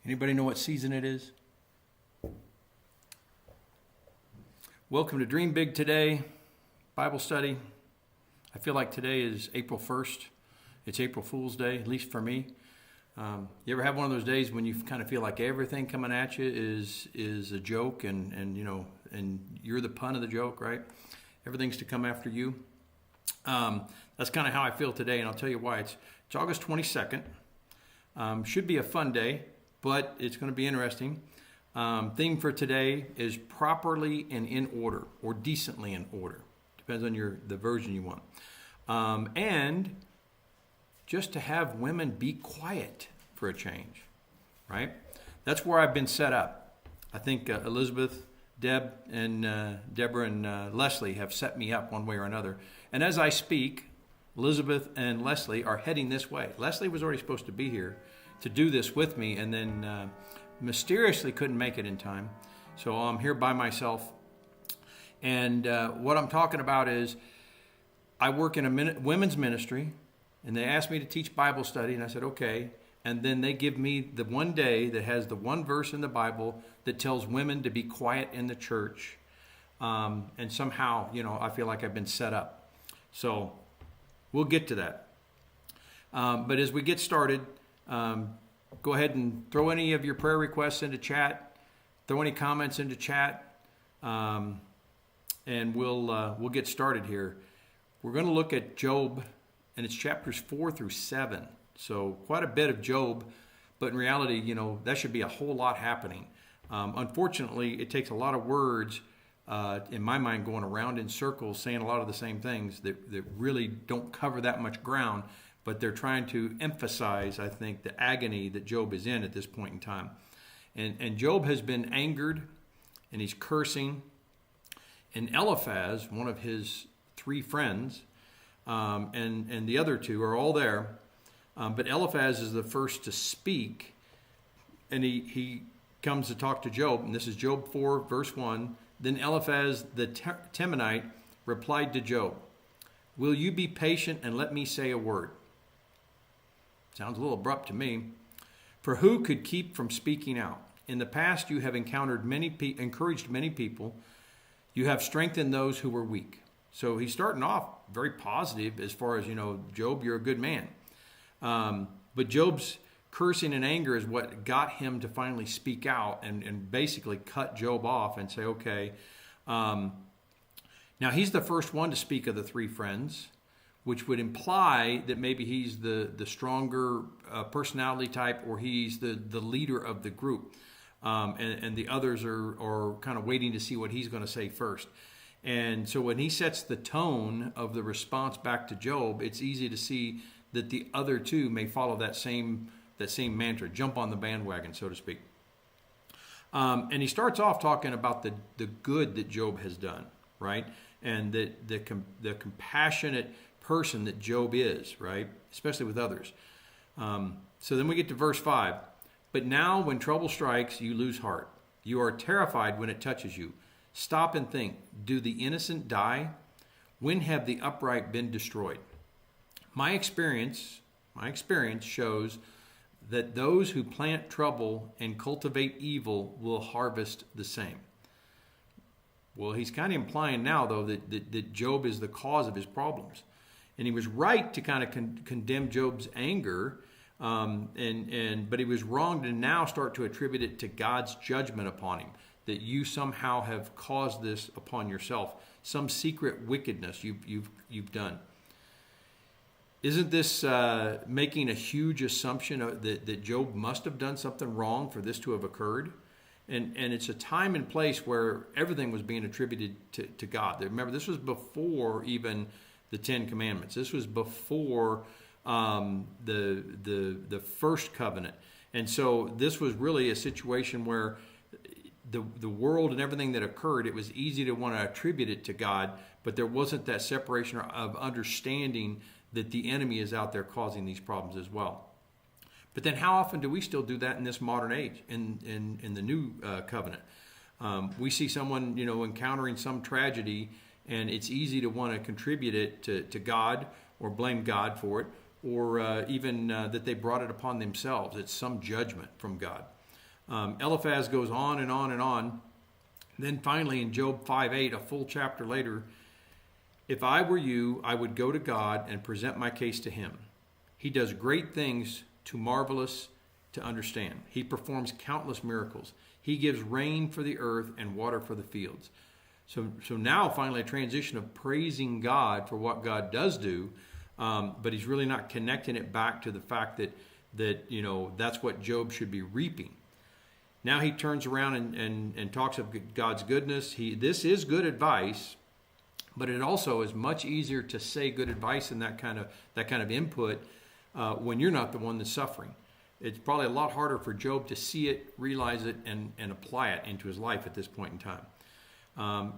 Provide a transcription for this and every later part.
Anybody know what season it is? Welcome to Dream Big Today Bible study. I feel like today is April 1st. It's April Fool's Day, at least for me. You ever have one of those days when you kind of feel like everything coming at you is a joke and you're the pun of the joke, right? Everything's to come after you. That's kind of how I feel today, and I'll tell you why. It's August 22nd. Should be a fun day, but it's going to be interesting. Theme for today is properly and in order, or decently in order. Depends on the version you want. And just to have women be quiet for a change, right? That's where I've been set up. I think Elizabeth, Deborah, and Leslie have set me up one way or another. And as I speak, Elizabeth and Leslie are heading this way. Leslie was already supposed to be here to do this with me, and then mysteriously couldn't make it in time. So I'm here by myself. And what I'm talking about is I work in a women's ministry, and they asked me to teach Bible study, and I said, okay. And then they give me the one day that has the one verse in the Bible that tells women to be quiet in the church. And somehow, I feel like I've been set up. So we'll get to that. But as we get started, go ahead and throw any of your prayer requests into chat. Throw any comments into chat. And we'll get started here. We're going to look at Job, and it's chapters 4 through 7. So quite a bit of Job, but in reality, that should be a whole lot happening. Unfortunately, it takes a lot of words, in my mind, going around in circles, saying a lot of the same things that really don't cover that much ground, but they're trying to emphasize, I think, the agony that Job is in at this point in time. And Job has been angered, and he's cursing. And Eliphaz, one of his three friends, and the other two are all there. But Eliphaz is the first to speak, and he comes to talk to Job. And this is Job 4, verse 1. Then Eliphaz the Temanite replied to Job, "Will you be patient and let me say a word?" Sounds a little abrupt to me. "For who could keep from speaking out? In the past you have encountered encouraged many people. You have strengthened those who were weak." So he's starting off very positive as far as, Job, you're a good man. But Job's cursing and anger is what got him to finally speak out and basically cut Job off and say, okay. Now he's the first one to speak of the three friends, which would imply that maybe he's the stronger personality type, or he's the leader of the group. And the others are kind of waiting to see what he's going to say first. And so when he sets the tone of the response back to Job, it's easy to see that the other two may follow that same mantra, jump on the bandwagon, so to speak. And he starts off talking about the good that Job has done, right? And the compassionate person that Job is, right? Especially with others. So then we get to verse 5. "But now when trouble strikes, you lose heart. You are terrified when it touches you. Stop and think, do the innocent die? When have the upright been destroyed? My experience shows that those who plant trouble and cultivate evil will harvest the same." Well, he's kind of implying now, though, that Job is the cause of his problems. And he was right to kind of condemn Job's anger, but he was wrong to now start to attribute it to God's judgment upon him, that you somehow have caused this upon yourself, some secret wickedness you've done. Isn't this making a huge assumption that Job must have done something wrong for this to have occurred? And it's a time and place where everything was being attributed to God. Remember, this was before even the Ten Commandments. This was before the first covenant. And so this was really a situation where the world and everything that occurred, it was easy to want to attribute it to God, but there wasn't that separation of understanding that the enemy is out there causing these problems as well. But then how often do we still do that in this modern age, in the new covenant? We see someone, encountering some tragedy, and it's easy to want to contribute it to God or blame God for it, or even that they brought it upon themselves. It's some judgment from God. Eliphaz goes on and on and on. Then finally in Job 5:8, a full chapter later, if I were you, I would go to God and present my case to him. He does great things too marvelous to understand. He performs countless miracles. He gives rain for the earth and water for the fields. So now finally a transition of praising God for what God does do, but he's really not connecting it back to the fact that that's what Job should be reaping. Now he turns around and talks of God's goodness. This is good advice, but it also is much easier to say good advice and that kind of input when you're not the one that's suffering. It's probably a lot harder for Job to see it, realize it, and apply it into his life at this point in time.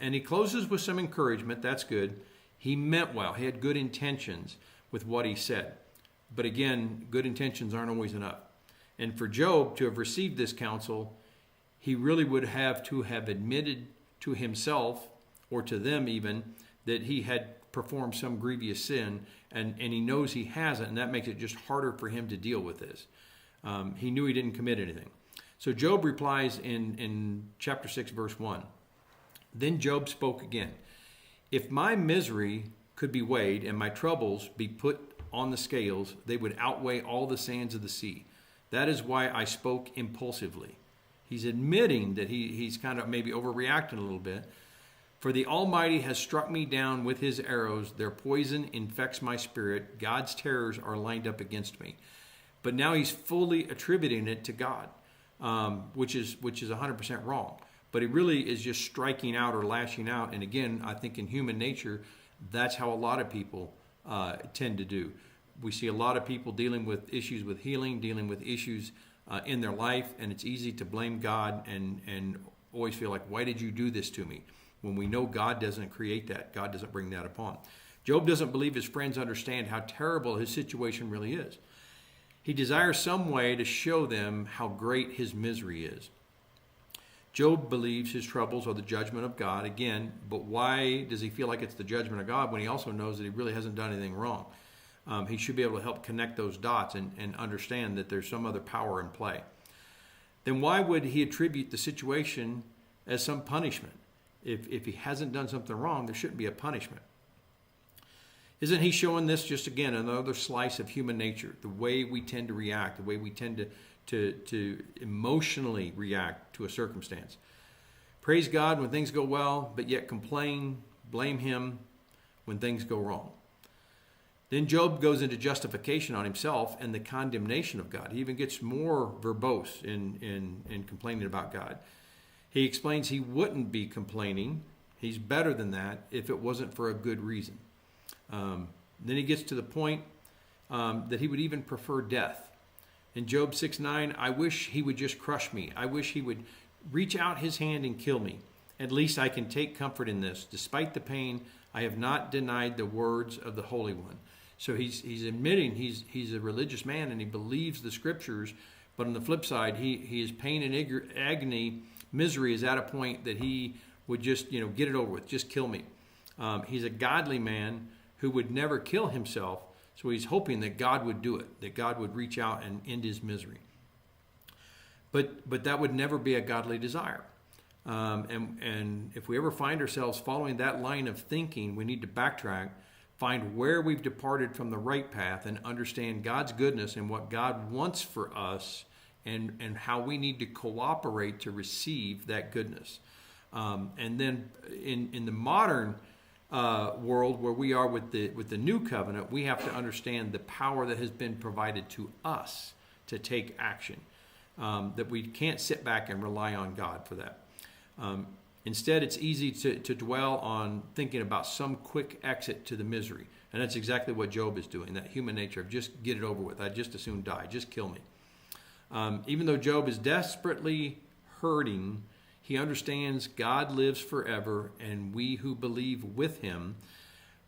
And he closes with some encouragement. That's good. He meant well. He had good intentions with what he said. But again, good intentions aren't always enough. And for Job to have received this counsel, he really would have to have admitted to himself, or to them even, that he had performed some grievous sin, and he knows he hasn't, and that makes it just harder for him to deal with this. He knew he didn't commit anything. So Job replies in chapter 6, verse 1. Then Job spoke again. If my misery could be weighed and my troubles be put on the scales, they would outweigh all the sands of the sea. That is why I spoke impulsively. He's admitting that he's kind of maybe overreacting a little bit. For the Almighty has struck me down with his arrows. Their poison infects my spirit. God's terrors are lined up against me. But now he's fully attributing it to God, which is 100% wrong. But he really is just striking out or lashing out. And again, I think in human nature, that's how a lot of people tend to do. We see a lot of people dealing with issues with healing, dealing with issues in their life, and it's easy to blame God and always feel like, why did you do this to me? When we know God doesn't create that. God doesn't bring that upon. Job doesn't believe his friends understand how terrible his situation really is. He desires some way to show them how great his misery is. Job believes his troubles are the judgment of God, again, but why does he feel like it's the judgment of God when he also knows that he really hasn't done anything wrong? He should be able to help connect those dots and understand that there's some other power in play. Then why would he attribute the situation as some punishment? If he hasn't done something wrong, there shouldn't be a punishment. Isn't he showing this just, again, another slice of human nature, the way we tend to react, the way we tend to emotionally react to a circumstance? Praise God when things go well, but yet complain, blame him when things go wrong. Then Job goes into justification on himself and the condemnation of God. He even gets more verbose in complaining about God. He explains he wouldn't be complaining. He's better than that if it wasn't for a good reason. Then he gets to the point that he would even prefer death. In Job 6:9, I wish he would just crush me. I wish he would reach out his hand and kill me. At least I can take comfort in this. Despite the pain, I have not denied the words of the Holy One. So he's admitting he's a religious man and he believes the scriptures, but on the flip side, he is pain and agony, misery is at a point that he would just get it over with, just kill me. He's a godly man who would never kill himself, so he's hoping that God would do it, that God would reach out and end his misery. But that would never be a godly desire. And if we ever find ourselves following that line of thinking, we need to backtrack, find where we've departed from the right path, and understand God's goodness and what God wants for us, and how we need to cooperate to receive that goodness. And then in the modern world where we are with the new covenant, we have to understand the power that has been provided to us to take action. That we can't sit back and rely on God for that. Instead, it's easy to dwell on thinking about some quick exit to the misery. And that's exactly what Job is doing, that human nature of just get it over with. I'd just as soon die. Just kill me. Even though Job is desperately hurting, he understands God lives forever and we who believe with him.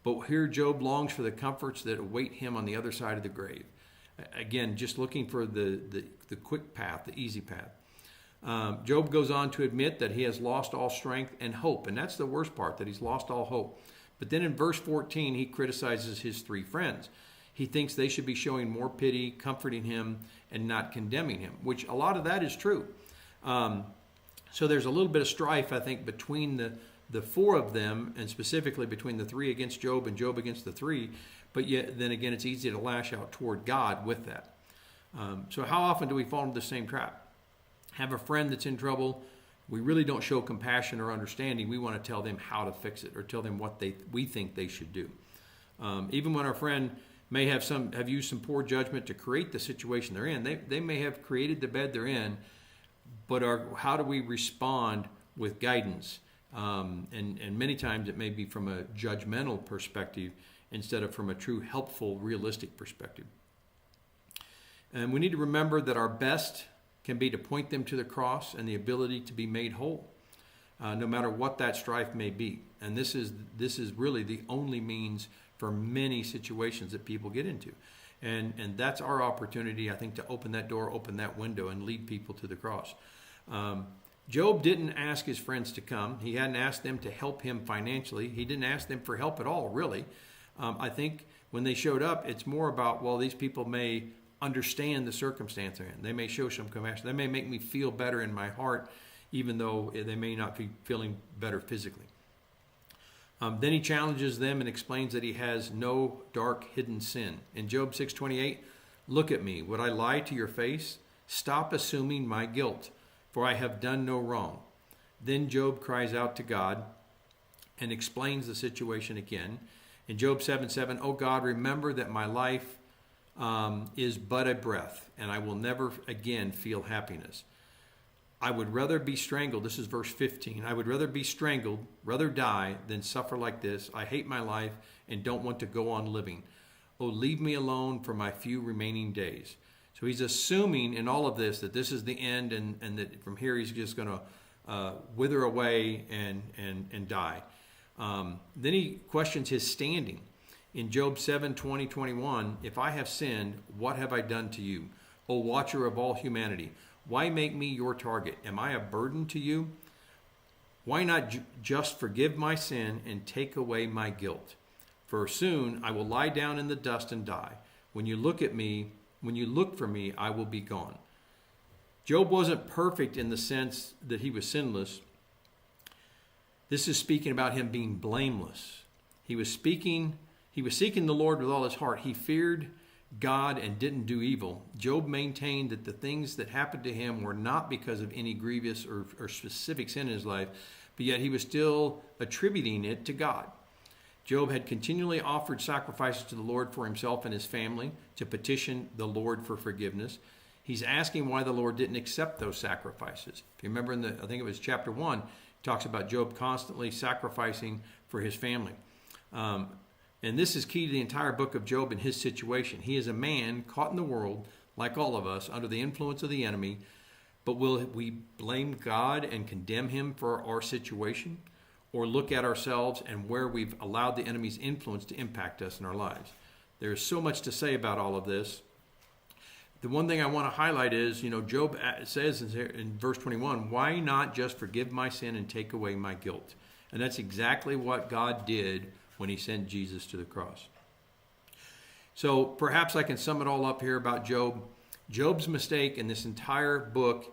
But here Job longs for the comforts that await him on the other side of the grave. Again, just looking for the quick path, the easy path. Job goes on to admit that he has lost all strength and hope. And that's the worst part, that he's lost all hope. But then in verse 14, he criticizes his three friends. He thinks they should be showing more pity, comforting him, and not condemning him, which a lot of that is true. So there's a little bit of strife, I think, between the four of them, and specifically between the three against Job and Job against the three. But yet, then again, it's easy to lash out toward God with that. So how often do we fall into the same trap? Have a friend that's in trouble. We really don't show compassion or understanding. We want to tell them how to fix it or tell them what we think they should do. Even when our friend may have used some poor judgment to create the situation they're in, they may have created the bed they're in, but how do we respond with guidance? And many times it may be from a judgmental perspective instead of from a true helpful, realistic perspective. And we need to remember that our best can be to point them to the cross and the ability to be made whole, no matter what that strife may be. And this is really the only means for many situations that people get into. And that's our opportunity, I think, to open that door, open that window, and lead people to the cross. Job didn't ask his friends to come. He hadn't asked them to help him financially. He didn't ask them for help at all, really. I think when they showed up, it's more about, well, these people may understand the circumstance they're in. They may show some compassion. They may make me feel better in my heart, even though they may not be feeling better physically. Then he challenges them and explains that he has no dark hidden sin. In Job 6:28, look at me. Would I lie to your face? Stop assuming my guilt, for I have done no wrong. Then Job cries out to God and explains the situation again. In Job 7:7, oh God, remember that my life is but a breath, and I will never again feel happiness. I would rather be strangled. This is verse 15. I would rather be strangled, rather die, than suffer like this. I hate my life and don't want to go on living. Oh, leave me alone for my few remaining days. So he's assuming in all of this that this is the end, and that from here he's just going to wither away and die. Then he questions his standing. In Job 7:20-21, if I have sinned, what have I done to you? O watcher of all humanity, why make me your target? Am I a burden to you? Why not just forgive my sin and take away my guilt? For soon I will lie down in the dust and die. When you look for me, I will be gone. Job wasn't perfect in the sense that he was sinless. This is speaking about him being blameless. He was seeking the Lord with all his heart. He feared God and didn't do evil. Job maintained that the things that happened to him were not because of any grievous or specific sin in his life, but yet he was still attributing it to God. Job had continually offered sacrifices to the Lord for himself and his family to petition the Lord for forgiveness. He's asking why the Lord didn't accept those sacrifices. If you remember I think it was chapter 1, it talks about Job constantly sacrificing for his family. And this is key to the entire book of Job and his situation. He is a man caught in the world, like all of us, under the influence of the enemy. But will we blame God and condemn him for our situation? Or look at ourselves and where we've allowed the enemy's influence to impact us in our lives? There's so much to say about all of this. The one thing I want to highlight is, Job says in verse 21, why not just forgive my sin and take away my guilt? And that's exactly what God did when he sent Jesus to the cross. So perhaps I can sum it all up here about Job. Job's mistake in this entire book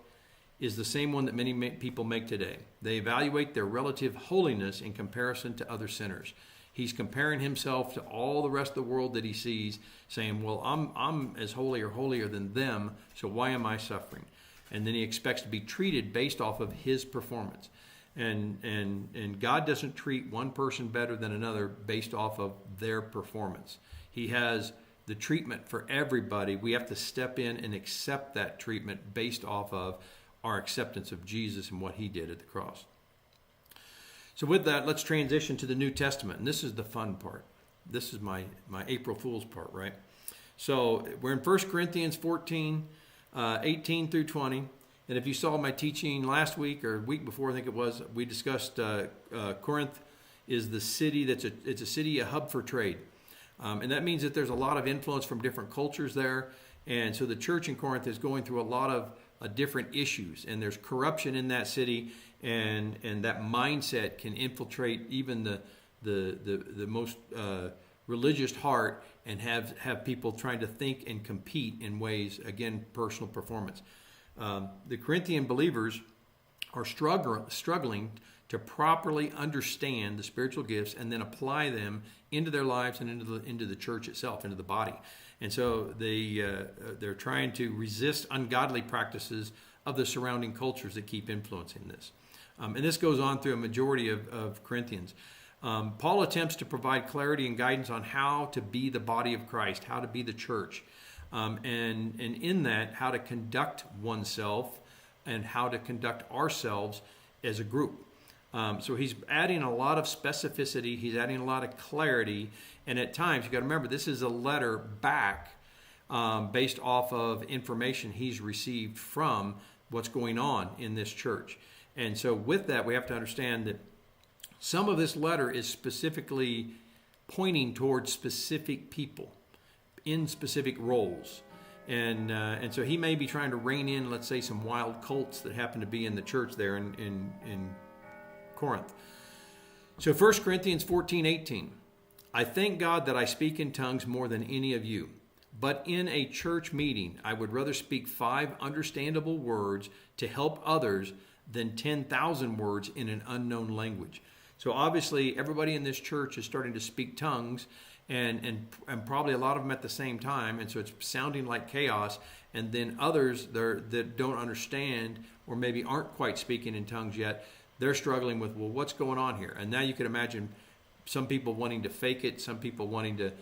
is the same one that many people make today. They evaluate their relative holiness in comparison to other sinners. He's comparing himself to all the rest of the world that he sees, saying, well, I'm as holy or holier than them, so why am I suffering? And then he expects to be treated based off of his performance. And God doesn't treat one person better than another based off of their performance. He has the treatment for everybody. We have to step in and accept that treatment based off of our acceptance of Jesus and what he did at the cross. So with that, let's transition to the New Testament. And this is the fun part. This is my April Fool's part, right? So we're in 1 Corinthians 14, 18 through 20. And if you saw my teaching last week or week before, I think it was, we discussed Corinth is the city it's a city, a hub for trade. And that means that there's a lot of influence from different cultures there. And so the church in Corinth is going through a lot of different issues. And there's corruption in that city. And that mindset can infiltrate even the most religious heart and have people trying to think and compete in ways, again, personal performance. The Corinthian believers are struggling to properly understand the spiritual gifts and then apply them into their lives and into the church itself, into the body. And so they're trying to resist ungodly practices of the surrounding cultures that keep influencing this. And this goes on through a majority of Corinthians. Paul attempts to provide clarity and guidance on how to be the body of Christ, how to be the church, and in that, how to conduct oneself and how to conduct ourselves as a group. So he's adding a lot of specificity, he's adding a lot of clarity, and at times, you've got to remember, this is a letter back based off of information he's received from what's going on in this church. And so with that, we have to understand that some of this letter is specifically pointing towards specific people in specific roles. And so he may be trying to rein in, let's say, some wild cults that happen to be in the church there in Corinth. So 1 Corinthians 14:18. I thank God that I speak in tongues more than any of you. But in a church meeting, I would rather speak 5 understandable words to help others than 10,000 words in an unknown language. So obviously, everybody in this church is starting to speak tongues, and probably a lot of them at the same time, and so it's sounding like chaos. And then others that don't understand or maybe aren't quite speaking in tongues yet, they're struggling with, well, what's going on here? And now you can imagine some people wanting to fake it, some people wanting to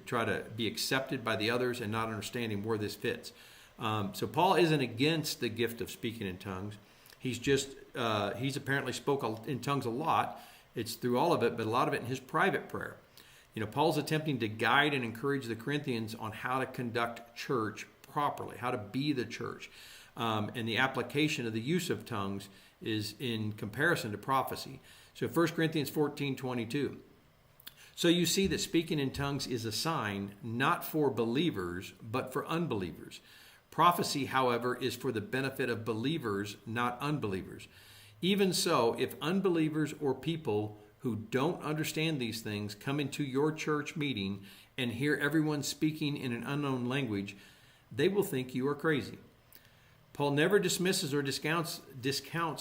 try to be accepted by the others and not understanding where this fits. So Paul isn't against the gift of speaking in tongues. He's apparently spoke in tongues a lot. It's through all of it, but a lot of it in his private prayer. Paul's attempting to guide and encourage the Corinthians on how to conduct church properly, how to be the church. And the application of the use of tongues is in comparison to prophecy. So 1 Corinthians 14:22. So you see that speaking in tongues is a sign not for believers, but for unbelievers. Prophecy, however, is for the benefit of believers, not unbelievers. Even so, if unbelievers or people who don't understand these things come into your church meeting and hear everyone speaking in an unknown language, they will think you are crazy. Paul never dismisses or discounts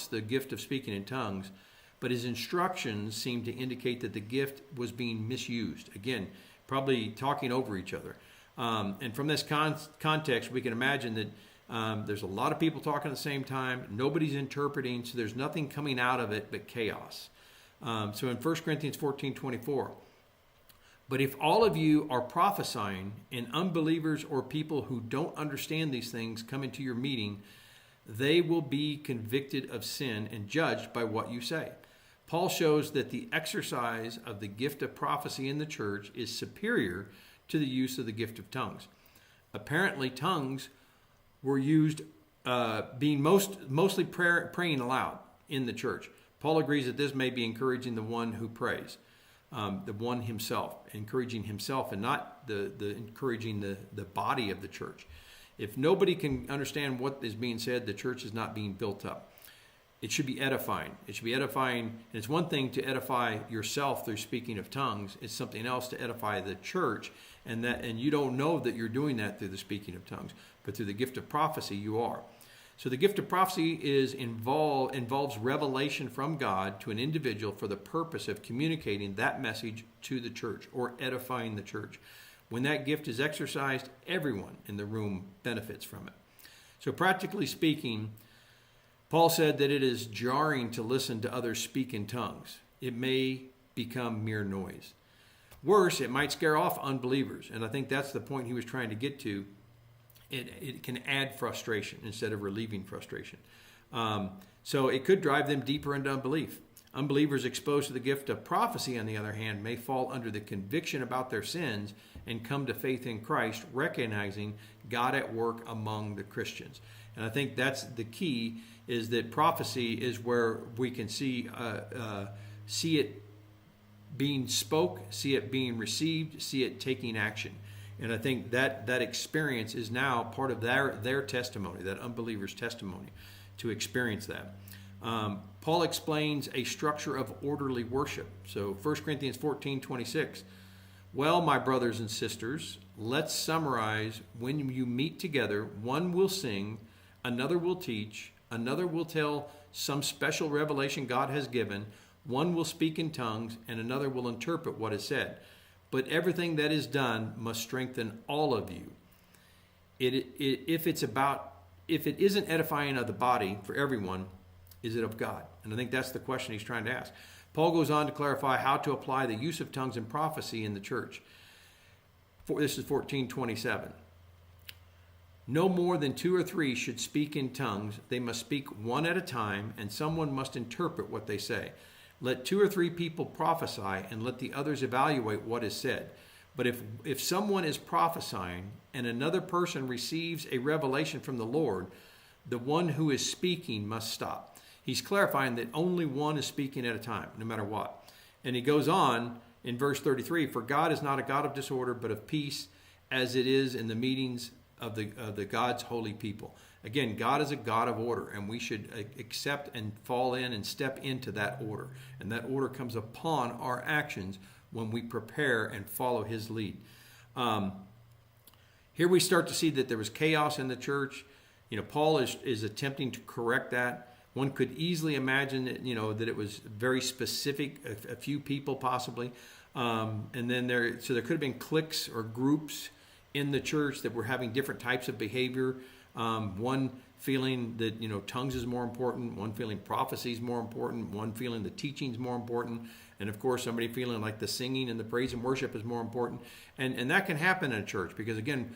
the gift of speaking in tongues, but his instructions seem to indicate that the gift was being misused. Again, probably talking over each other. And from this context, we can imagine that there's a lot of people talking at the same time. Nobody's interpreting, so there's nothing coming out of it but chaos. So in 1 Corinthians 14:24, but if all of you are prophesying and unbelievers or people who don't understand these things come into your meeting, they will be convicted of sin and judged by what you say. Paul shows that the exercise of the gift of prophecy in the church is superior to the use of the gift of tongues. Apparently, tongues were used being mostly praying aloud in the church. Paul agrees that this may be encouraging the one who prays, the one himself, encouraging himself and not the encouraging the body of the church. If nobody can understand what is being said, the church is not being built up. It should be edifying. It should be edifying. And it's one thing to edify yourself through speaking of tongues. It's something else to edify the church. And you don't know that you're doing that through the speaking of tongues. But through the gift of prophecy, you are. So the gift of prophecy involves revelation from God to an individual for the purpose of communicating that message to the church or edifying the church. When that gift is exercised, everyone in the room benefits from it. So practically speaking, Paul said that it is jarring to listen to others speak in tongues. It may become mere noise. Worse, it might scare off unbelievers. And I think that's the point he was trying to get to. It can add frustration instead of relieving frustration. So it could drive them deeper into unbelief. Unbelievers exposed to the gift of prophecy, on the other hand, may fall under the conviction about their sins and come to faith in Christ, recognizing God at work among the Christians. And I think that's the key, is that prophecy is where we can see it being spoke, see it being received, see it taking action. And I think that experience is now part of their testimony, that unbeliever's testimony, to experience that. Paul explains a structure of orderly worship. So 1 Corinthians 14:26. Well, my brothers and sisters, let's summarize. When you meet together, one will sing, another will teach, another will tell some special revelation God has given, one will speak in tongues, and another will interpret what is said. But everything that is done must strengthen all of you. If it isn't edifying of the body for everyone, is it of God? And I think that's the question he's trying to ask. Paul goes on to clarify how to apply the use of tongues and prophecy in the church. This is 14:27. No more than 2 or 3 should speak in tongues. They must speak one at a time, and someone must interpret what they say. Let 2 or 3 people prophesy, and let the others evaluate what is said. But if someone is prophesying and another person receives a revelation from the Lord, the one who is speaking must stop. He's clarifying that only one is speaking at a time, no matter what. And he goes on in verse 33, for God is not a God of disorder, but of peace, as it is in the meetings of the God's holy people. Again, God is a God of order, and we should accept and fall in and step into that order. And that order comes upon our actions when we prepare and follow his lead. Here we start to see that there was chaos in the church. Paul is attempting to correct that. One could easily imagine that, that it was very specific, a few people possibly. And then there could have been cliques or groups in the church that were having different types of behavior. One feeling that, tongues is more important. One feeling prophecy is more important. One feeling the teaching is more important. And of course, somebody feeling like the singing and the praise and worship is more important. And that can happen in a church because, again,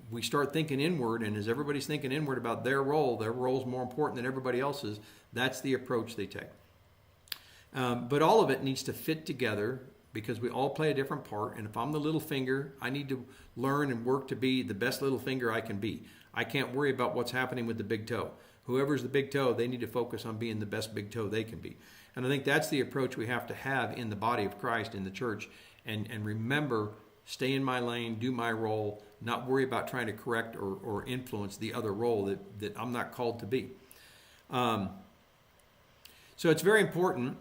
we start thinking inward, and as everybody's thinking inward about their role is more important than everybody else's. That's the approach they take. But all of it needs to fit together because we all play a different part. And if I'm the little finger, I need to learn and work to be the best little finger I can be. I can't worry about what's happening with the big toe. Whoever's the big toe, they need to focus on being the best big toe they can be. And I think that's the approach we have to have in the body of Christ, in the church. And remember, stay in my lane, do my role, not worry about trying to correct or influence the other role that I'm not called to be. So it's very important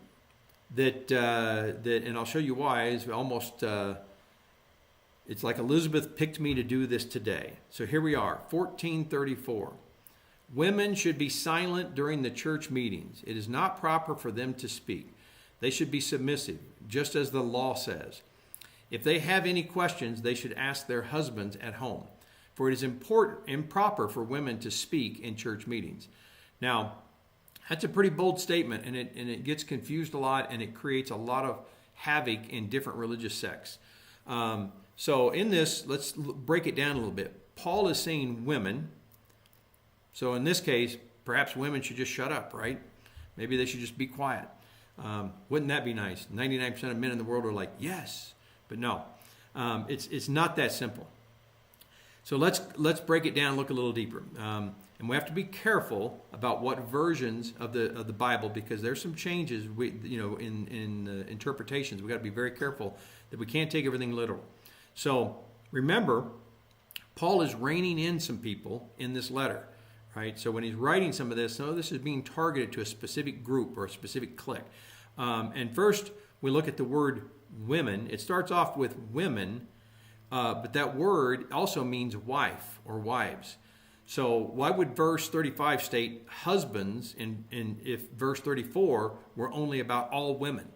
that and I'll show you why, is almost, it's like Elizabeth picked me to do this today. So here we are, 1434. Women should be silent during the church meetings. It is not proper for them to speak. They should be submissive, just as the law says. If they have any questions, they should ask their husbands at home, for it is improper for women to speak in church meetings. Now, that's a pretty bold statement, and it gets confused a lot, and it creates a lot of havoc in different religious sects. So in this, let's break it down a little bit. Paul is saying women. So in this case, perhaps women should just shut up, right? Maybe they should just be quiet. Wouldn't that be nice? 99% of men in the world are like, yes. But no, it's not that simple. So let's break it down and look a little deeper. And we have to be careful about what versions of the Bible, because there's some changes in interpretations. We've got to be very careful that we can't take everything literal. So remember, Paul is reining in some people in this letter, right? So when he's writing some of this, this is being targeted to a specific group or a specific clique. And first, we look at the word women. It starts off with women, but that word also means wife or wives. So why would verse 35 state husbands if verse 34 were only about all women?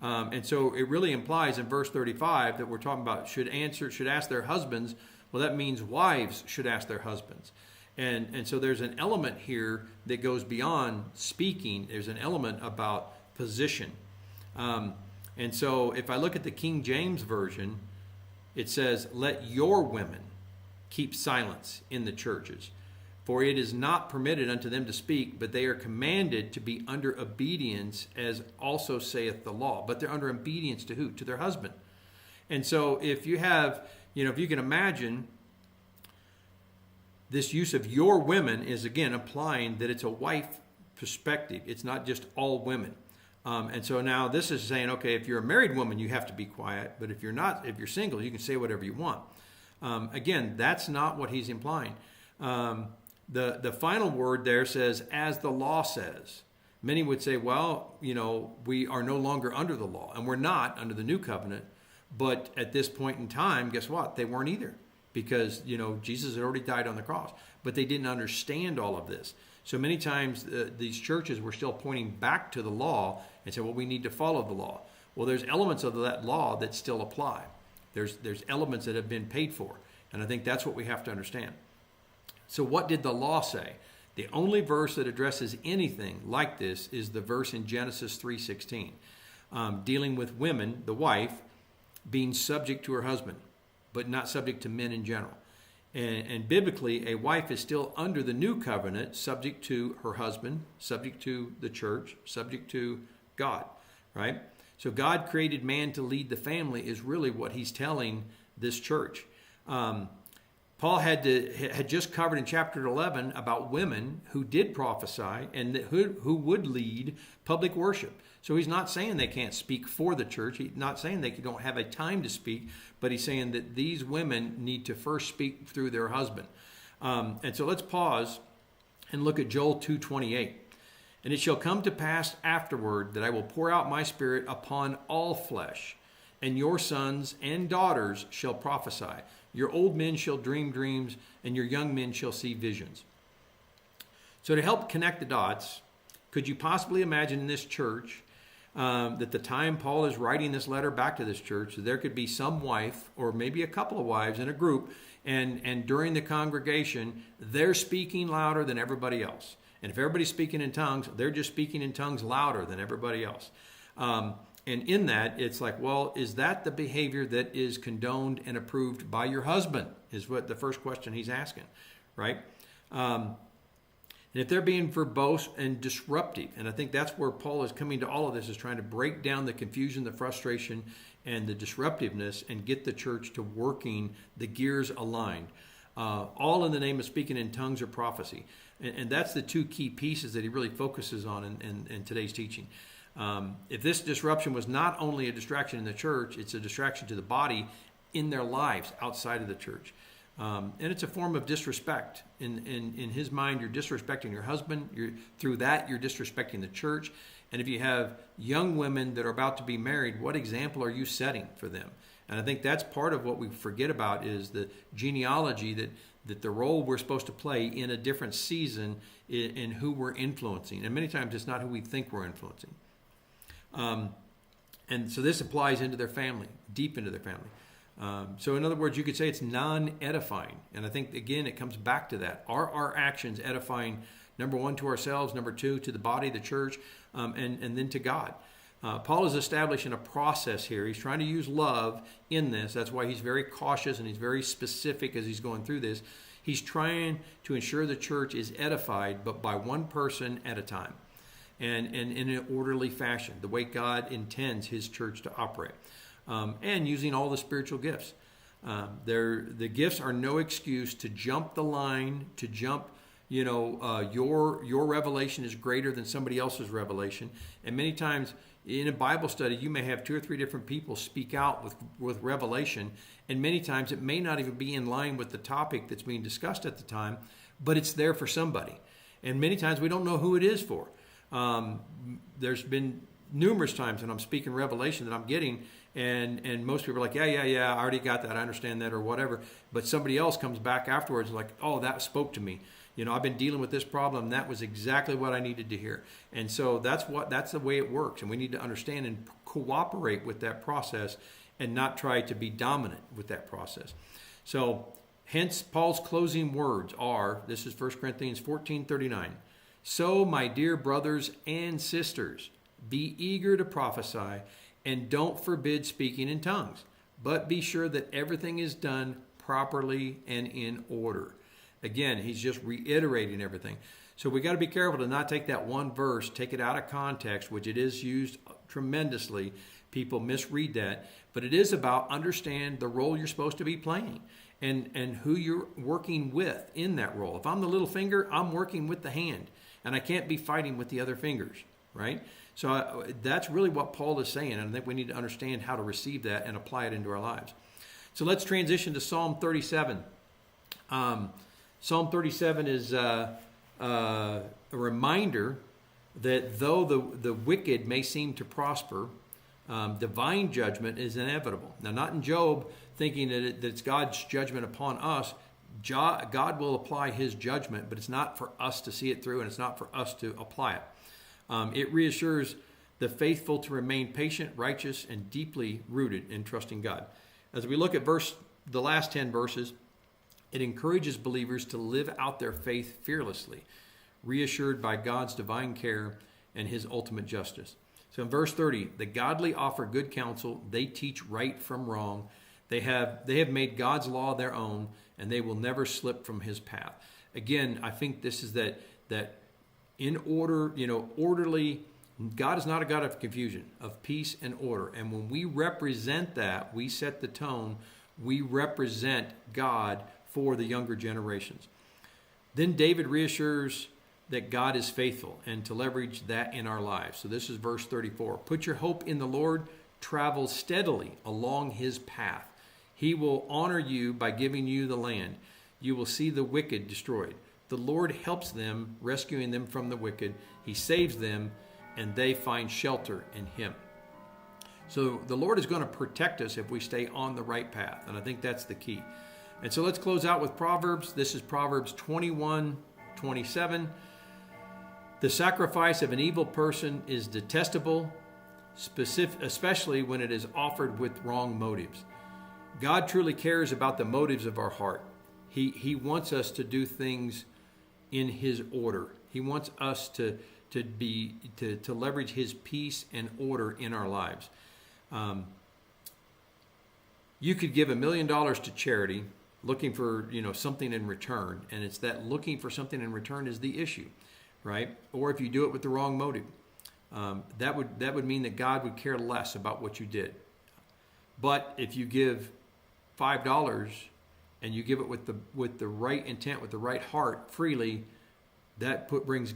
And so it really implies in verse 35 that we're talking about should ask their husbands. Well, that means wives should ask their husbands. And so there's an element here that goes beyond speaking. There's an element about position. And so if I look at the King James Version, it says, let your women keep silence in the churches, for it is not permitted unto them to speak, but they are commanded to be under obedience, as also saith the law. But they're under obedience to who? To their husband. And so if you have, if you can imagine, this use of your women is again implying that it's a wife perspective. It's not just all women. And so now this is saying, okay, if you're a married woman, you have to be quiet. But if you're not, if you're single, you can say whatever you want. Again, that's not what he's implying. The final word there says, as the law says. Many would say, well, we are no longer under the law, and we're not under the new covenant. But at this point in time, guess what? They weren't either, because, Jesus had already died on the cross. but they didn't understand all of this. So many times these churches were still pointing back to the law and said, well, we need to follow the law. Well, there's elements of that law that still apply. There's elements that have been paid for. And I think that's what we have to understand. So what did the law say? The only verse that addresses anything like this is the verse in Genesis 3:16, dealing with women, the wife, being subject to her husband, but not subject to men in general. And biblically, a wife is still under the new covenant, subject to her husband, subject to the church, subject to God, right? So God created man to lead the family is really what he's telling this church. Paul had just covered in chapter 11 about women who did prophesy and who would lead public worship. So he's not saying they can't speak for the church. He's not saying they don't have a time to speak, but he's saying that these women need to first speak through their husband. And so let's pause and look at Joel 2:28. And it shall come to pass afterward that I will pour out my spirit upon all flesh, and your sons and daughters shall prophesy. Your old men shall dream dreams, and your young men shall see visions. So to help connect the dots, could you possibly imagine in this church that the time Paul is writing this letter back to this church, there could be some wife or maybe a couple of wives in a group, and during the congregation, they're speaking louder than everybody else. And if everybody's speaking in tongues, they're just speaking in tongues louder than everybody else. And in that, it's like, well, is that the behavior that is condoned and approved by your husband? Is what the first question he's asking, right? And if they're being verbose and disruptive, and I think that's where Paul is coming to all of this, is trying to break down the confusion, the frustration, and the disruptiveness and get the church to working the gears aligned. All in the name of speaking in tongues or prophecy. And that's the two key pieces that he really focuses on in today's teaching. If this disruption was not only a distraction in the church, it's a distraction to the body in their lives outside of the church. And it's a form of disrespect. In his mind, you're disrespecting your husband. Through that, you're disrespecting the church. And if you have young women that are about to be married, what example are you setting for them? And I think that's part of what we forget about is the genealogy, that the role we're supposed to play in a different season in who we're influencing. And many times it's not who we think we're influencing. And so this applies into their family, deep into their family. So in other words, you could say it's non-edifying. And I think, again, it comes back to that. Are our actions edifying, number one, to ourselves, number two, to the body, the church, and then to God? Paul is establishing a process here. He's trying to use love in this. That's why he's very cautious and he's very specific as he's going through this. He's trying to ensure the church is edified, but by one person at a time and in an orderly fashion, the way God intends his church to operate, and using all the spiritual gifts. The gifts are no excuse to jump the line, to jump, your revelation is greater than somebody else's revelation. And many times in a Bible study, you may have 2 or 3 different people speak out with revelation, and many times it may not even be in line with the topic that's being discussed at the time, but it's there for somebody. And many times we don't know who it is for. There's been numerous times when I'm speaking revelation that I'm getting, and most people are like, yeah, I already got that, I understand that, or whatever. But somebody else comes back afterwards and like, oh, that spoke to me. I've been dealing with this problem. That was exactly what I needed to hear. And so that's the way it works. And we need to understand and cooperate with that process and not try to be dominant with that process. So hence Paul's closing words are, this is 1 Corinthians 14:39. So my dear brothers and sisters, be eager to prophesy and don't forbid speaking in tongues, but be sure that everything is done properly and in order. Again, he's just reiterating everything. So we got to be careful to not take that one verse, take it out of context, which it is used tremendously. People misread that. But it is about understand the role you're supposed to be playing and who you're working with in that role. If I'm the little finger, I'm working with the hand. And I can't be fighting with the other fingers, right? So that's really what Paul is saying. And I think we need to understand how to receive that and apply it into our lives. So let's transition to Psalm 37. Psalm 37 is a reminder that though the wicked may seem to prosper, divine judgment is inevitable. Now, not in Job thinking that it's God's judgment upon us. God will apply his judgment, but it's not for us to see it through, and it's not for us to apply it. It reassures the faithful to remain patient, righteous, and deeply rooted in trusting God. As we look at the last 10 verses, it encourages believers to live out their faith fearlessly, reassured by God's divine care and his ultimate justice. So in verse 30, the godly offer good counsel. They teach right from wrong. They have made God's law their own, and they will never slip from his path. Again, I think this is that in order, orderly. God is not a God of confusion, of peace and order. And when we represent that, we set the tone. We represent God for the younger generations. Then David reassures that God is faithful and to leverage that in our lives. So this is verse 34. Put your hope in the Lord. Travel steadily along his path. He will honor you by giving you the land. You will see the wicked destroyed. The Lord helps them, rescuing them from the wicked. He saves them, and they find shelter in him. So the Lord is going to protect us if we stay on the right path. And I think that's the key. And so let's close out with Proverbs. This is Proverbs 21:27. The sacrifice of an evil person is detestable, especially when it is offered with wrong motives. God truly cares about the motives of our heart. He wants us to do things in his order. He wants us to leverage his peace and order in our lives. You could give $1 million to charity looking for something in return, and it's that looking for something in return is the issue, right? Or if you do it with the wrong motive, that would mean that God would care less about what you did. But if you give $5 and you give it with the right intent, with the right heart, freely, that brings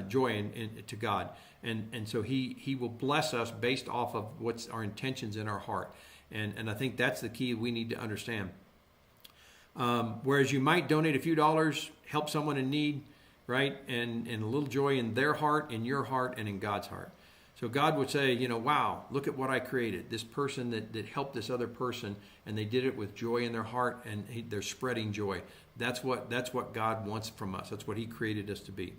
joy to God, and so He will bless us based off of what's our intentions in our heart, and I think that's the key we need to understand. Whereas you might donate a few dollars, help someone in need, right, and a little joy in their heart, in your heart, and in God's heart. So God would say, wow, look at what I created. This person that helped this other person, and they did it with joy in their heart, and they're spreading joy. That's what God wants from us. That's what he created us to be.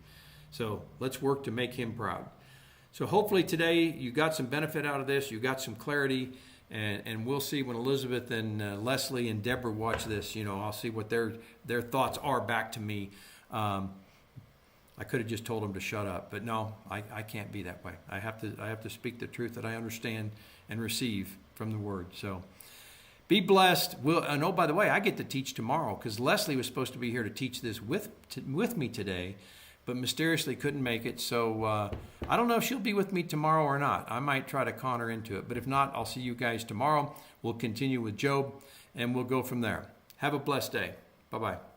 So let's work to make him proud. So hopefully today you got some benefit out of this. You got some clarity, and we'll see when Elizabeth and Leslie and Deborah watch this. I'll see what their thoughts are back to me. I could have just told them to shut up, but no, I can't be that way. I have to speak the truth that I understand and receive from the Word. So be blessed. Oh, by the way, I get to teach tomorrow because Leslie was supposed to be here to teach this with me today, but mysteriously couldn't make it. So I don't know if she'll be with me tomorrow or not. I might try to con her into it, but if not, I'll see you guys tomorrow. We'll continue with Job, and we'll go from there. Have a blessed day. Bye-bye.